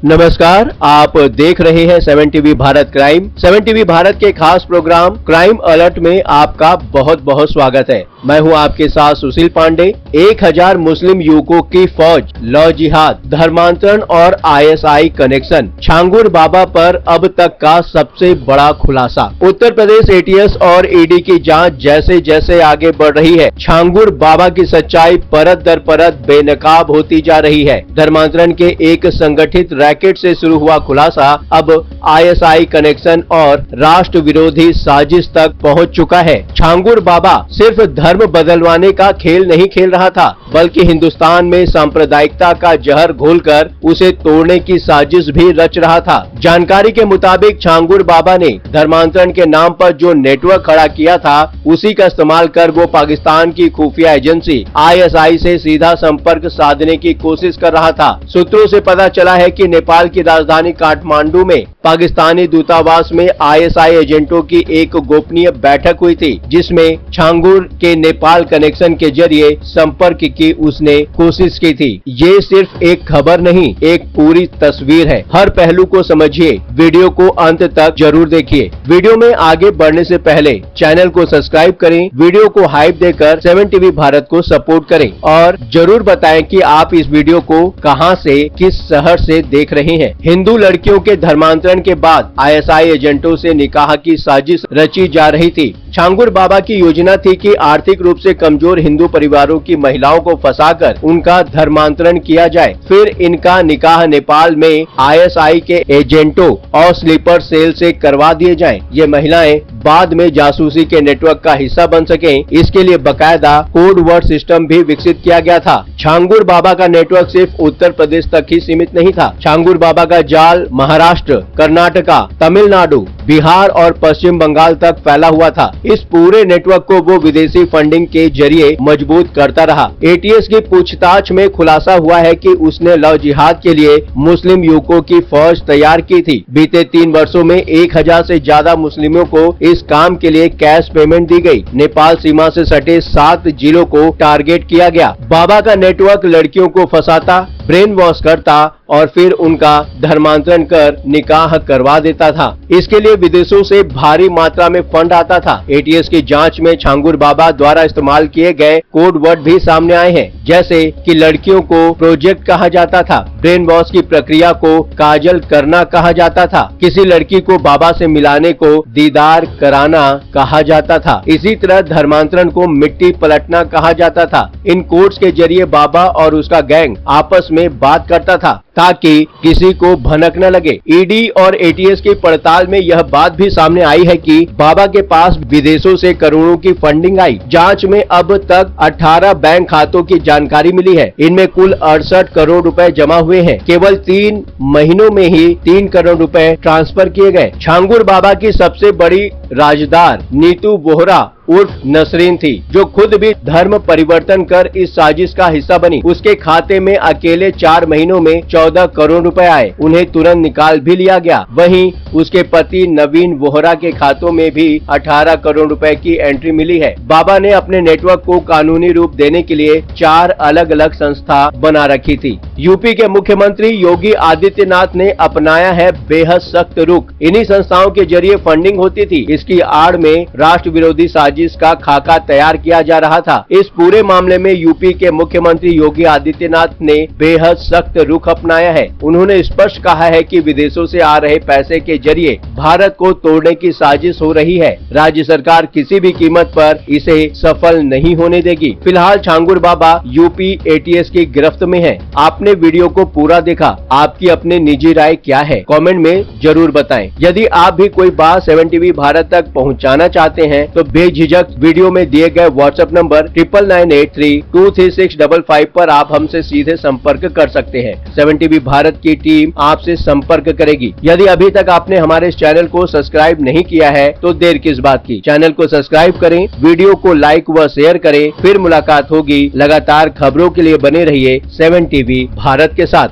नमस्कार, आप देख रहे हैं 7 TV Bharat crime. 7 TV Bharat के खास प्रोग्राम क्राइम अलर्ट में आपका बहुत बहुत स्वागत है। मैं हूं आपके साथ सुशील पांडे। 1000 मुस्लिम युवकों की फौज, लव जिहाद, धर्मांतरण और ISI कनेक्शन, छांगुर बाबा पर अब तक का सबसे बड़ा खुलासा। उत्तर प्रदेश ATS और ED की जांच जैसे जैसे आगे बढ़ रही है, छांगुर बाबा की सच्चाई परत दर परत बेनकाब होती जा रही है। धर्मांतरण के एक संगठित रैकेट से शुरू हुआ खुलासा अब ISI कनेक्शन और राष्ट्र विरोधी साजिश तक पहुंच चुका है। छांगुर बाबा सिर्फ धर्म बदलवाने का खेल नहीं खेल रहा था, बल्कि हिंदुस्तान में सांप्रदायिकता का जहर घोलकर उसे तोड़ने की साजिश भी रच रहा था। जानकारी के मुताबिक छांगुर बाबा ने धर्मांतरण के नाम पर जो नेटवर्क खड़ा किया था, उसी का इस्तेमाल कर वो पाकिस्तान की खुफिया एजेंसी ISI से सीधा संपर्क साधने की कोशिश कर रहा था। सूत्रों से पता चला है कि नेपाल की राजधानी काठमांडू में पाकिस्तानी दूतावास में ISI एजेंटों की एक गोपनीय बैठक हुई थी, जिसमें छांगुर के नेपाल कनेक्शन के जरिए संपर्क की उसने कोशिश की थी। ये सिर्फ एक खबर नहीं, एक पूरी तस्वीर है। हर पहलू को समझिए, वीडियो को अंत तक जरूर देखिए। वीडियो में आगे बढ़ने से पहले चैनल को सब्सक्राइब करें, वीडियो को हाइप देकर 7 टीवी भारत को सपोर्ट करें और जरूर बताएं कि आप इस वीडियो को कहां से, किस शहर से देख रहे हैं। हिंदू लड़कियों के धर्मांतरण के बाद ISI एजेंटों से निकाह की साजिश रची जा रही थी। छांगुर बाबा की योजना थी कि आर्थिक रूप से कमजोर हिंदू परिवारों की महिलाओं को फंसाकर उनका धर्मांतरण किया जाए, फिर इनका निकाह नेपाल में ISI के एजेंटों और स्लीपर सेल से करवा दिए जाएं। ये महिलाएं बाद में जासूसी के नेटवर्क का हिस्सा बन सकें, इसके लिए बकायदा कोड वर्ड सिस्टम भी विकसित किया गया था। छांगुर बाबा का नेटवर्क सिर्फ उत्तर प्रदेश तक ही सीमित नहीं था। छांगुर बाबा का जाल महाराष्ट्र, कर्नाटका, तमिलनाडु, बिहार और पश्चिम बंगाल तक फैला हुआ था। इस पूरे नेटवर्क को वो विदेशी फंडिंग के जरिए मजबूत करता रहा। ATS की पूछताछ में खुलासा हुआ है कि उसने लव जिहाद के लिए मुस्लिम युवकों की फौज तैयार की थी। बीते 3 वर्षों में 1000 से ज्यादा मुस्लिमों को इस काम के लिए कैश पेमेंट दी गई। नेपाल सीमा से सटे 7 जिलों को टारगेट किया गया। बाबा का नेटवर्क लड़कियों को फंसाता, ब्रेन वॉश करता और फिर उनका धर्मांतरण कर निकाह करवा देता था। इसके लिए विदेशों से भारी मात्रा में फंड आता था। ATS की जांच में छांगुर बाबा द्वारा इस्तेमाल किए गए कोड वर्ड भी सामने आए हैं, जैसे कि लड़कियों को प्रोजेक्ट कहा जाता था, ब्रेन वॉश की प्रक्रिया को काजल करना कहा जाता था, किसी लड़की को बाबा से मिलाने को दीदार कराना कहा जाता था, इसी तरह धर्मांतरण को मिट्टी पलटना कहा जाता था। इन कोड्स के जरिए बाबा और उसका गैंग आपस में बात करता था ताकि किसी को भनक न लगे। ED और ATS की पड़ताल में यह बात भी सामने आई है कि बाबा के पास विदेशों से करोड़ों की फंडिंग आई। जांच में अब तक 18 बैंक खातों की जानकारी मिली है। इनमें कुल 68 करोड़ रुपए जमा हुए हैं। केवल 3 महीनों में ही 3 करोड़ रुपए ट्रांसफर किए गए। छांगुर बाबा की सबसे बड़ी राजदार नीतू बोहरा उर्फ नसरीन थी, जो खुद भी धर्म परिवर्तन कर इस साजिश का हिस्सा बनी। उसके खाते में अकेले 4 महीनों में 14 करोड़ रुपए आए। उन्हें तुरंत निकाल भी लिया गया। वहीं उसके पति नवीन बोहरा के खातों में भी 18 करोड़ रुपए की एंट्री मिली है। बाबा ने अपने नेटवर्क को कानूनी रूप देने के लिए 4 अलग अलग संस्था बना रखी थी। यूपी के मुख्यमंत्री योगी आदित्यनाथ ने अपनाया है बेहद सख्त रुख। इन्हीं संस्थाओं के जरिए फंडिंग होती थी। इसकी आड़ में राष्ट्र विरोधी साजिश का खाका तैयार किया जा रहा था। इस पूरे मामले में यूपी के मुख्यमंत्री योगी आदित्यनाथ ने बेहद सख्त रुख अपनाया है। उन्होंने स्पष्ट कहा है कि विदेशों से आ रहे पैसे के जरिए भारत को तोड़ने की साजिश हो रही है। राज्य सरकार किसी भी कीमत पर इसे सफल नहीं होने देगी। फिलहाल छांगुर बाबा यूपी ATS की गिरफ्त में है। आपने वीडियो को पूरा देखा, आपकी अपनी निजी राय क्या है, कमेंट में जरूर बताएं। यदि आप भी कोई बात 7 टीवी भारत तक पहुंचाना चाहते हैं तो बेझिझक वीडियो में दिए गए WhatsApp नंबर 9998323655 पर आप हमसे सीधे संपर्क कर सकते हैं। 7 टीवी भारत की टीम आपसे संपर्क करेगी। यदि अभी तक आपने हमारे इस चैनल को सब्सक्राइब नहीं किया है तो देर किस बात की, चैनल को सब्सक्राइब करें, वीडियो को लाइक व शेयर करें। फिर मुलाकात होगी। लगातार खबरों के लिए बने रहिए 7 टीवी भारत के साथ।